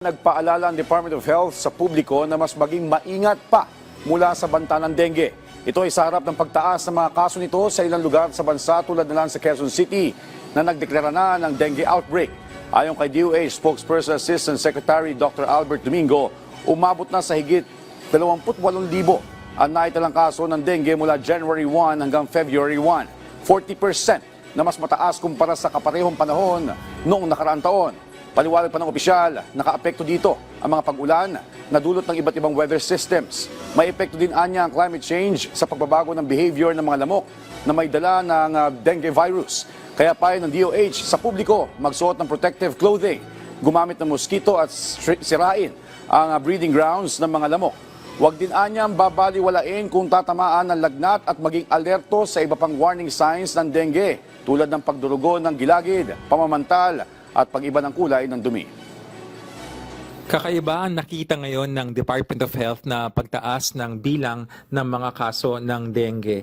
Nagpaalala ang Department of Health sa publiko na mas maging maingat pa mula sa banta ng dengue. Ito ay sa harap ng pagtaas ng mga kaso nito sa ilang lugar sa bansa tulad na lang sa Quezon City na nagdeklara na ng dengue outbreak. Ayon kay DOH Spokesperson Assistant Secretary Dr. Albert Domingo, umabot na sa higit 28,000 ang naitalang kaso ng dengue mula January 1 hanggang February 1. 40% na mas mataas kumpara sa kaparehong panahon noong nakaraang taon. Paliwanag pa ng opisyal, nakaapekto dito ang mga pag-ulan na dulot ng iba't ibang weather systems. May epekto din anya ang climate change sa pagbabago ng behavior ng mga lamok na may dala ng dengue virus. Kaya payo ng DOH sa publiko magsuot ng protective clothing, gumamit ng mosquito at sirain ang breeding grounds ng mga lamok. Huwag din anyang babaliwalain kung tatamaan ng lagnat at maging alerto sa iba pang warning signs ng dengue tulad ng pagdurugo ng gilagid, pamamantal, at pag-iba ng kulay ng dumi. Kakaiba ang nakita ngayon ng Department of Health na pagtaas ng bilang ng mga kaso ng dengue.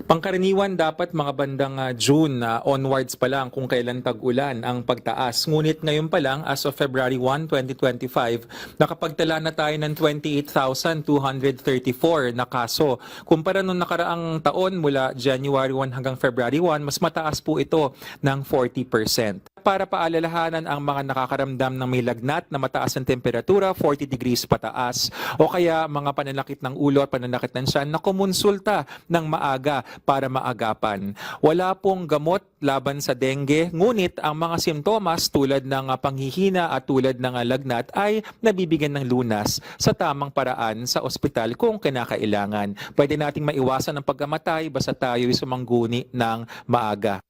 Pangkaraniwan dapat mga bandang June onwards pa lang kung kailan tag-ulan ang pagtaas. Ngunit ngayon pa lang as of February 1, 2025, nakapagtala na tayo ng 28,234 na kaso. Kumpara nung nakaraang taon mula January 1 hanggang February 1, mas mataas po ito ng 40%. Para paalalahanan ang mga nakakaramdam ng may lagnat na mataas ang temperatura, 40 degrees pataas, o kaya mga pananakit ng ulo at pananakit ng tiyan na kumonsulta ng maaga para maagapan. Wala pong gamot laban sa dengue, ngunit ang mga simptomas tulad ng panghihina at tulad ng lagnat ay nabibigyan ng lunas sa tamang paraan sa ospital kung kinakailangan. Pwede nating maiwasan ang pagkamatay basta tayo ay sumangguni ng maaga.